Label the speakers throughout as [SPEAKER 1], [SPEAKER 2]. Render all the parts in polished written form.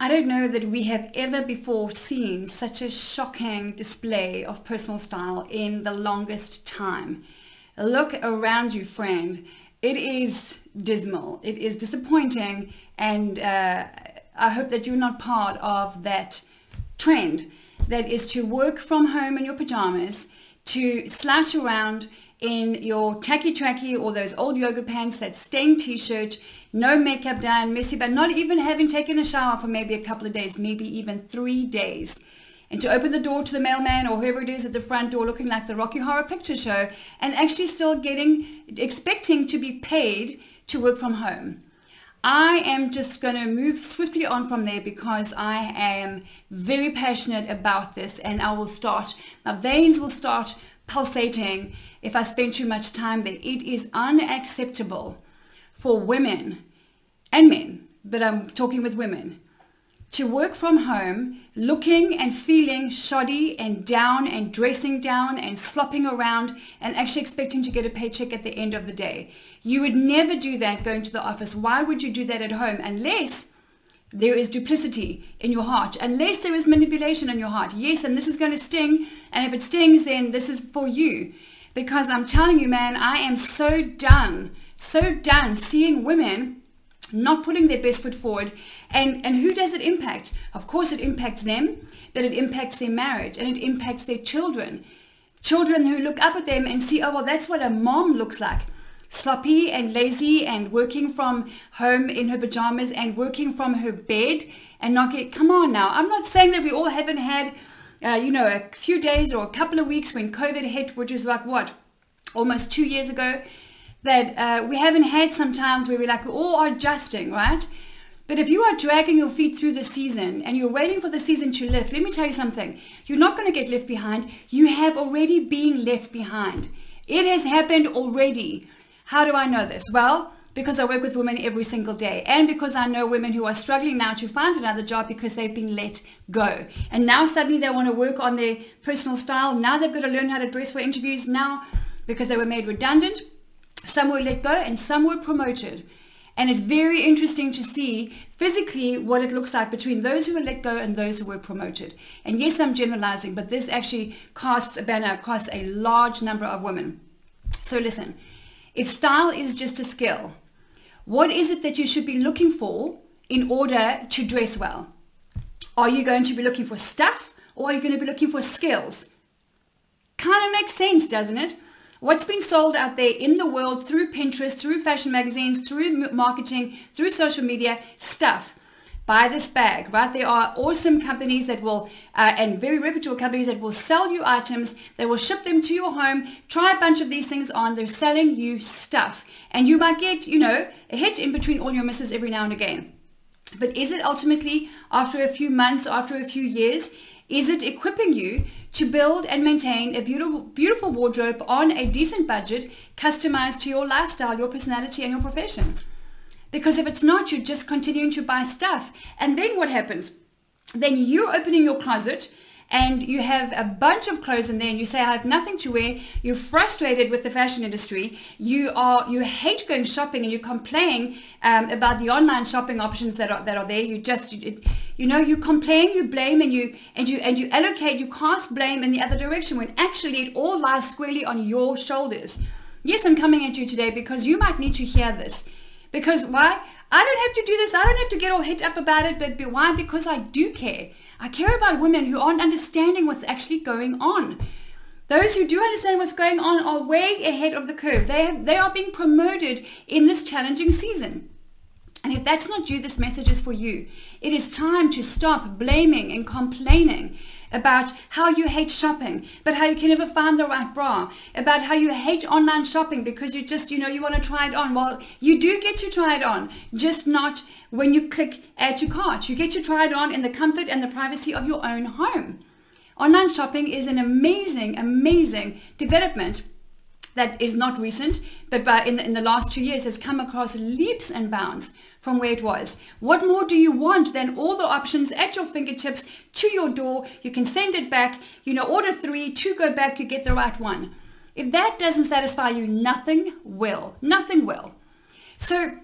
[SPEAKER 1] I don't know that we have ever before seen such a shocking display of personal style in the longest time. Look around you, friend. It is dismal. It is disappointing, and I hope that you're not part of that trend that is to work from home in your pajamas, to slouch around in your tacky tracky or those old yoga pants, that stained t-shirt, no makeup done, messy, but not even having taken a shower for maybe a couple of days, maybe even 3 days. And to open the door to the mailman or whoever it is at the front door looking like the Rocky Horror Picture Show and actually still expecting to be paid to work from home. I am just going to move swiftly on from there because I am very passionate about this, and my veins will start pulsating if I spend too much time there. It is unacceptable for women and men, but I'm talking with women, to work from home looking and feeling shoddy and down and dressing down and slopping around and actually expecting to get a paycheck at the end of the day. You would never do that going to the office. Why would you do that at home? Unless there is duplicity in your heart, unless there is manipulation in your heart. Yes, and this is going to sting, and if it stings, then this is for you. Because I'm telling you, man, I am so done seeing women not putting their best foot forward. And who does it impact? Of course it impacts them, but it impacts their marriage, and it impacts their children. Children who look up at them and see, oh, well, that's what a mom looks like. Sloppy and lazy and working from home in her pajamas and working from her bed and not get, come on now. I'm not saying that we all haven't had, a few days or a couple of weeks when COVID hit, which is like what, almost 2 years ago, that we haven't had some times where we all are adjusting, right? But if you are dragging your feet through the season and you're waiting for the season to lift, let me tell you something. You're not going to get left behind. You have already been left behind. It has happened already. How do I know this? Well, because I work with women every single day, and because I know women who are struggling now to find another job because they've been let go. And now suddenly they want to work on their personal style. Now they've got to learn how to dress for interviews now because they were made redundant. Some were let go and some were promoted. And it's very interesting to see physically what it looks like between those who were let go and those who were promoted. And yes, I'm generalizing, but this actually casts a banner across a large number of women. So listen, if style is just a skill, what is it that you should be looking for in order to dress well? Are you going to be looking for stuff, or are you going to be looking for skills? Kind of makes sense, doesn't it? What's been sold out there in the world through Pinterest, through fashion magazines, through marketing, through social media, stuff. Buy this bag, right? There are awesome companies that will, and very reputable companies that will sell you items. They will ship them to your home. Try a bunch of these things on. They're selling you stuff. And you might get, a hit in between all your misses every now and again. But is it ultimately, after a few months, after a few years, is it equipping you to build and maintain a beautiful wardrobe on a decent budget, customized to your lifestyle, your personality, and your profession? Because if it's not, you're just continuing to buy stuff. And then what happens? Then you're opening your closet and you have a bunch of clothes in there and you say, I have nothing to wear. You're frustrated with the fashion industry. You hate going shopping, and you complain about the online shopping options that are there. You complain, you blame, and you allocate, you cast blame in the other direction, when actually it all lies squarely on your shoulders. Yes, I'm coming at you today because you might need to hear this. Because why? I don't have to do this. I don't have to get all hit up about it. But why? Because I do care. I care about women who aren't understanding what's actually going on. Those who do understand what's going on are way ahead of the curve. They are being promoted in this challenging season. And if that's not you, this message is for you. It is time to stop blaming and complaining about how you hate shopping, but how you can never find the right bra, about how you hate online shopping because you just, you want to try it on. Well, you do get to try it on, just not when you click add to cart. You get to try it on in the comfort and the privacy of your own home. Online shopping is an amazing, amazing development that is not recent, but in the last 2 years has come across leaps and bounds from where it was. What more do you want than all the options at your fingertips, to your door? You can send it back, order 3, 2 go back, you get the right one. If that doesn't satisfy you, nothing will. Nothing will. So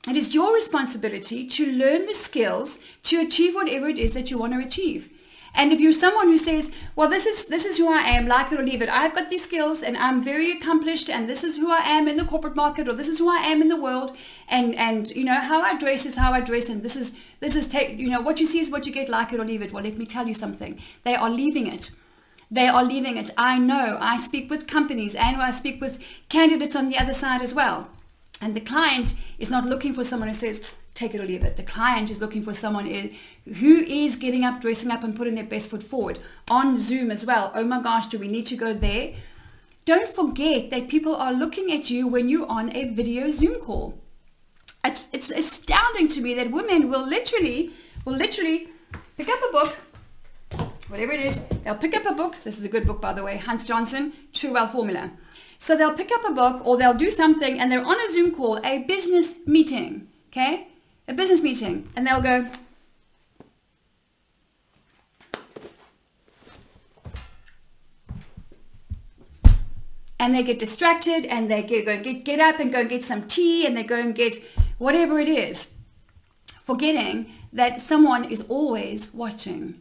[SPEAKER 1] It is your responsibility to learn the skills to achieve whatever it is that you want to achieve. And if you're someone who says, well, this is who I am, like it or leave it, I've got these skills and I'm very accomplished and this is who I am in the corporate market, or this is who I am in the world, and you know, how I dress is how I dress, and this is you know, what you see is what you get, like it or leave it. Well, let me tell you something. They are leaving it. They are leaving it. I know. I speak with companies and I speak with candidates on the other side as well. And the client is not looking for someone who says, take it or leave it. The client is looking for someone who is getting up, dressing up, and putting their best foot forward. On Zoom as well. Oh my gosh, do we need to go there? Don't forget that people are looking at you when you're on a video Zoom call. It's astounding to me that women will literally pick up a book, whatever it is. They'll pick up a book. This is a good book, by the way, Hans Johnson, True Wealth Formula. So they'll pick up a book or they'll do something and they're on a Zoom call, a business meeting, okay? A business meeting, and they'll go, and they get distracted and they get up and go and get some tea and they go and get whatever it is, forgetting that someone is always watching.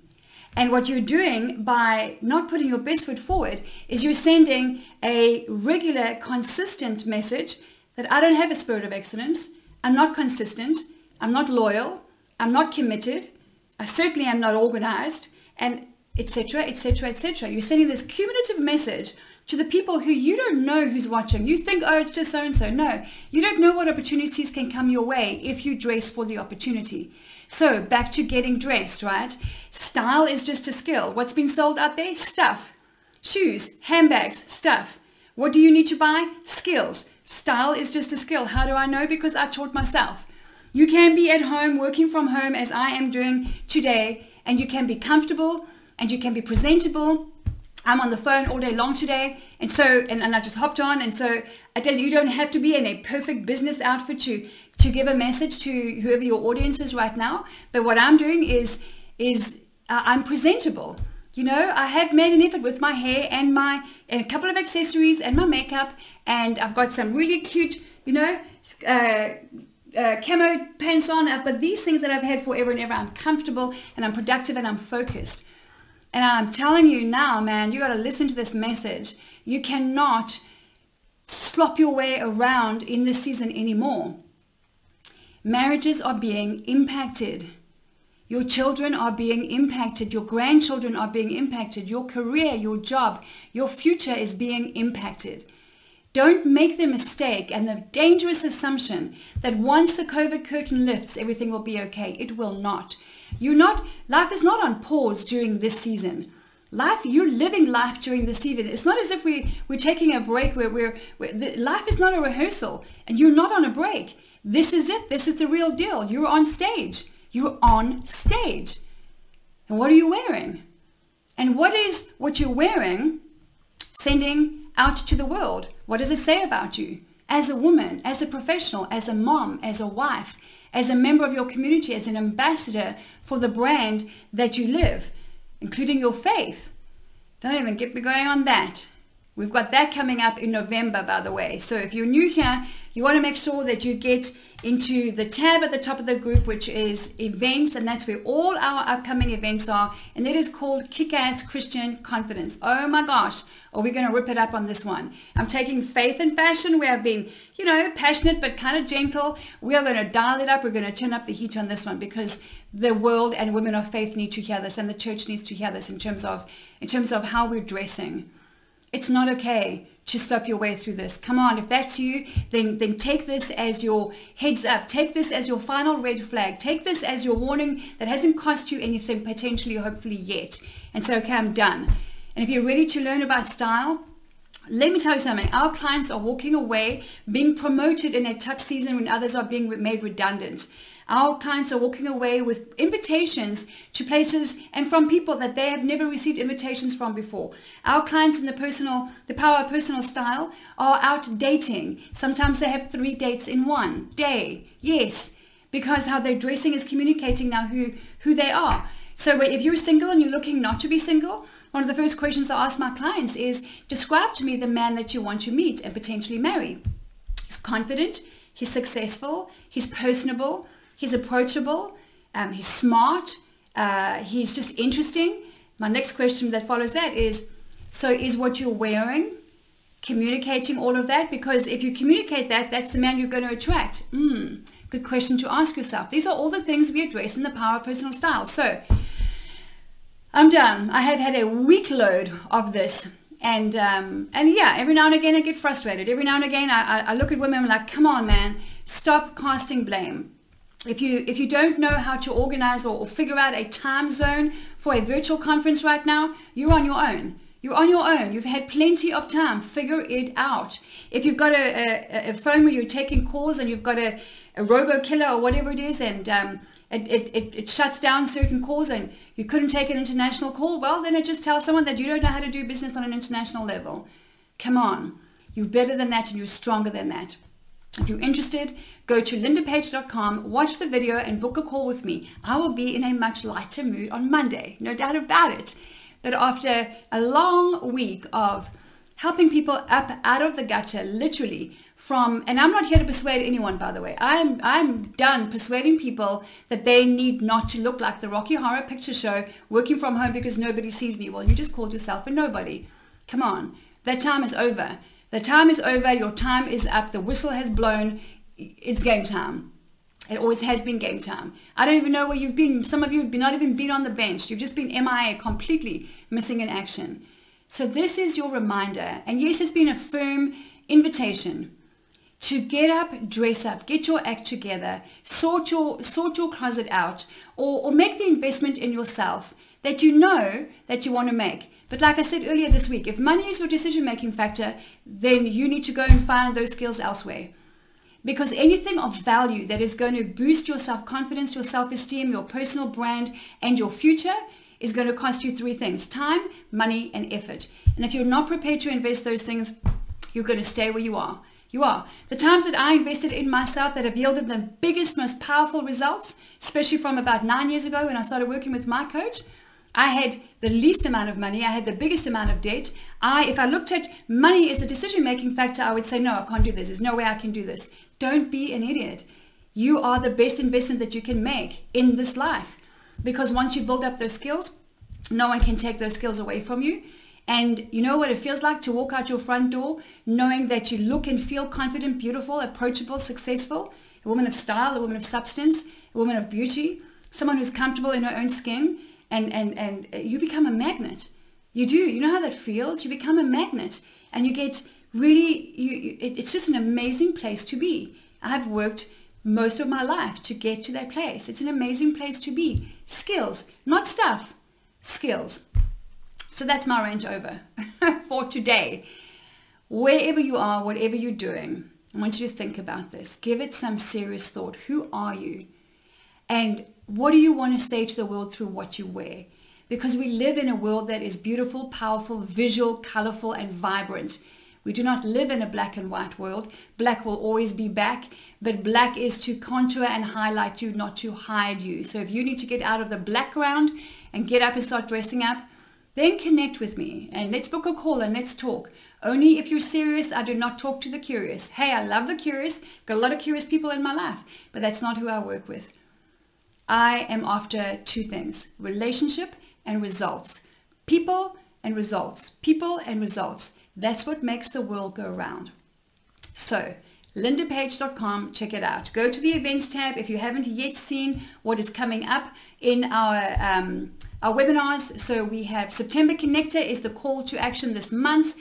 [SPEAKER 1] And what you're doing by not putting your best foot forward is you're sending a regular, consistent message that I don't have a spirit of excellence, I'm not consistent, I'm not loyal, I'm not committed, I certainly am not organized, and etc., etc., etc. You're sending this cumulative message to the people who you don't know who's watching. You think, oh, it's just so-and-so. No, you don't know what opportunities can come your way if you dress for the opportunity. So back to getting dressed, right? Style is just a skill. What's been sold out there? Stuff. Shoes, handbags, stuff. What do you need to buy? Skills. Style is just a skill. How do I know? Because I taught myself. You can be at home, working from home as I am doing today, and you can be comfortable and you can be presentable. I'm on the phone all day long today, and I just hopped on, and so you don't have to be in a perfect business outfit to give a message to whoever your audience is right now. But what I'm doing is I'm presentable. You know, I have made an effort with my hair and a couple of accessories and my makeup, and I've got some really cute, you know, camo pants on. But these things that I've had forever and ever, I'm comfortable and I'm productive and I'm focused. And I'm telling you now, man, you got to listen to this message. You cannot slop your way around in this season anymore. Marriages are being impacted. Your children are being impacted. Your grandchildren are being impacted. Your career, your job, your future is being impacted. Don't make the mistake and the dangerous assumption that once the COVID curtain lifts, everything will be okay. It will not. Life is not on pause during this season. You're living life during this season. It's not as if we're taking a break. Life is not a rehearsal, and you're not on a break. This is it. This is the real deal. You're on stage. You're on stage. And what are you wearing? And what is what you're wearing sending out to the world? What does it say about you as a woman, as a professional, as a mom, as a wife, as a member of your community, as an ambassador for the brand that you live, including your faith? Don't even get me going on that. We've got that coming up in November, by the way. So if you're new here, you want to make sure that you get into the tab at the top of the group, which is events, and that's where all our upcoming events are, and it is called Kick-Ass Christian Confidence. Oh my gosh, are we going to rip it up on this one? I'm taking faith and fashion, where I've been, you know, passionate but kind of gentle. We are going to dial it up. We're going to turn up the heat on this one, because the world and women of faith need to hear this, and the church needs to hear this in terms of how we're dressing. It's not okay to slop your way through this. Come on, if that's you, then take this as your heads up. Take this as your final red flag. Take this as your warning that hasn't cost you anything potentially, hopefully, yet. And say, okay, I'm done. And if you're ready to learn about style, let me tell you something. Our clients are walking away, being promoted in a tough season when others are being made redundant. Our clients are walking away with invitations to places and from people that they have never received invitations from before. Our clients in the power of personal style are out dating. Sometimes they have 3 dates in one day. Yes, because how they're dressing is communicating now who they are. So if you're single and you're looking not to be single, one of the first questions I ask my clients is, describe to me the man that you want to meet and potentially marry. He's confident, he's successful, he's personable, he's approachable, he's smart, he's just interesting. My next question that follows that is, so is what you're wearing communicating all of that? Because if you communicate that, that's the man you're going to attract. Good question to ask yourself. These are all the things we address in the Power of Personal Style. So I'm done. I have had a week load of this. And yeah, every now and again I get frustrated. Every now and again I look at women and I'm like, come on, man, stop casting blame. If you don't know how to organize or figure out a time zone for a virtual conference right now, you're on your own. You're on your own. You've had plenty of time. Figure it out. If you've got a phone where you're taking calls and you've got a robo killer or whatever it is, and it shuts down certain calls and you couldn't take an international call, well, then it just tells someone that you don't know how to do business on an international level. Come on. You're better than that and you're stronger than that. If you're interested, go to lindapage.com, watch the video and book a call with me. I will be in a much lighter mood on Monday, no doubt about it. But after a long week of helping people up out of the gutter, literally, and I'm not here to persuade anyone, by the way. I'm done persuading people that they need not to look like the Rocky Horror Picture Show working from home because nobody sees me. Well, you just called yourself a nobody. Come on. That time is over. The time is over. Your time is up. The whistle has blown. It's game time. It always has been game time. I don't even know where you've been. Some of you have not even been on the bench. You've just been MIA, completely missing in action. So this is your reminder. And yes, it's been a firm invitation to get up, dress up, get your act together, sort your closet out, or make the investment in yourself that you know that you want to make. But like I said earlier this week, if money is your decision-making factor, then you need to go and find those skills elsewhere. Because anything of value that is going to boost your self-confidence, your self-esteem, your personal brand, and your future is going to cost you three things: time, money, and effort. And if you're not prepared to invest those things, you're going to stay where you are. You are. The times that I invested in myself that have yielded the biggest, most powerful results, especially from about 9 years ago when I started working with my coach, I had the least amount of money. I had the biggest amount of debt. If I looked at money as the decision-making factor, I would say, no, I can't do this. There's no way I can do this. Don't be an idiot. You are the best investment that you can make in this life. Because once you build up those skills, no one can take those skills away from you. And you know what it feels like to walk out your front door knowing that you look and feel confident, beautiful, approachable, successful, a woman of style, a woman of substance, a woman of beauty, someone who's comfortable in her own skin, and you become a magnet. You do. You know how that feels? You become a magnet and you get really, it's just an amazing place to be. I've worked most of my life to get to that place. It's an amazing place to be. Skills, not stuff, skills. So that's my rant over for today. Wherever you are, whatever you're doing, I want you to think about this. Give it some serious thought. Who are you? And what do you want to say to the world through what you wear? Because we live in a world that is beautiful, powerful, visual, colorful, and vibrant. We do not live in a black and white world. Black will always be back, but black is to contour and highlight you, not to hide you. So if you need to get out of the background and get up and start dressing up, then connect with me and let's book a call and let's talk. Only if you're serious. I do not talk to the curious. Hey, I love the curious. Got a lot of curious people in my life, but that's not who I work with. I am after two things: relationship and results. People and results. People and results. That's what makes the world go round. So lindapage.com, check it out. Go to the events tab if you haven't yet seen what is coming up in our webinars. So we have September Connector is the call to action this month.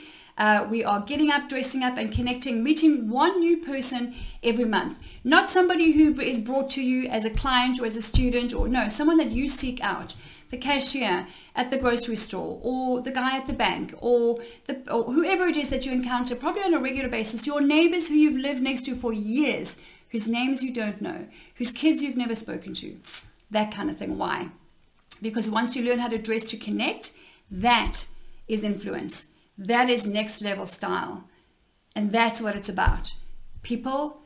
[SPEAKER 1] We are getting up, dressing up, and connecting, meeting one new person every month. Not somebody who is brought to you as a client or as a student, or no, someone that you seek out. The cashier at the grocery store, or the guy at the bank, or whoever it is that you encounter probably on a regular basis, your neighbors who you've lived next to for years, whose names you don't know, whose kids you've never spoken to, that kind of thing. Why? Because once you learn how to dress to connect, that is influence. That is next level style. And that's what it's about. People,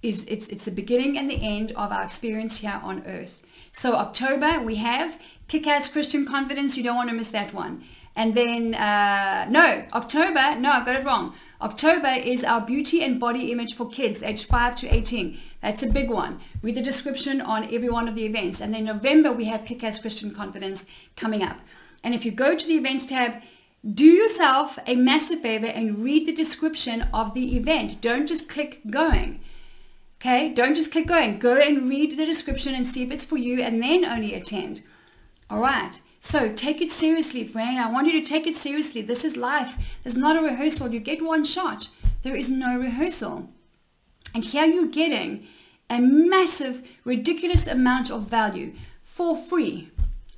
[SPEAKER 1] it's the beginning and the end of our experience here on earth. So October, we have Kick-Ass Christian Confidence. You don't want to miss that one. And then, October, I've got it wrong. October is our beauty and body image for kids aged 5 to 18. That's a big one. Read the description on every one of the events. And then November, we have Kick-Ass Christian Confidence coming up. And if you go to the events tab, do yourself a massive favor and read the description of the event. Don't just click going. Okay, don't just click going. Go and read the description and see if it's for you, and then only attend. All right. So take it seriously, friend. I want you to take it seriously. This is life. There's not a rehearsal. You get one shot. There is no rehearsal. And here you're getting a massive, ridiculous amount of value for free.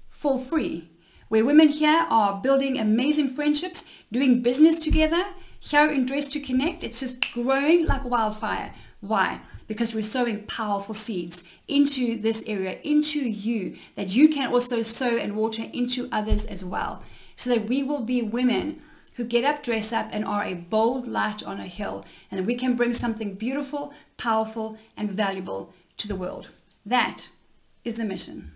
[SPEAKER 1] For free. Where women here are building amazing friendships, doing business together, here in Dress to Connect, it's just growing like wildfire. Why? Because we're sowing powerful seeds into this area, into you, that you can also sow and water into others as well, so that we will be women who get up, dress up, and are a bold light on a hill, and that we can bring something beautiful, powerful, and valuable to the world. That is the mission.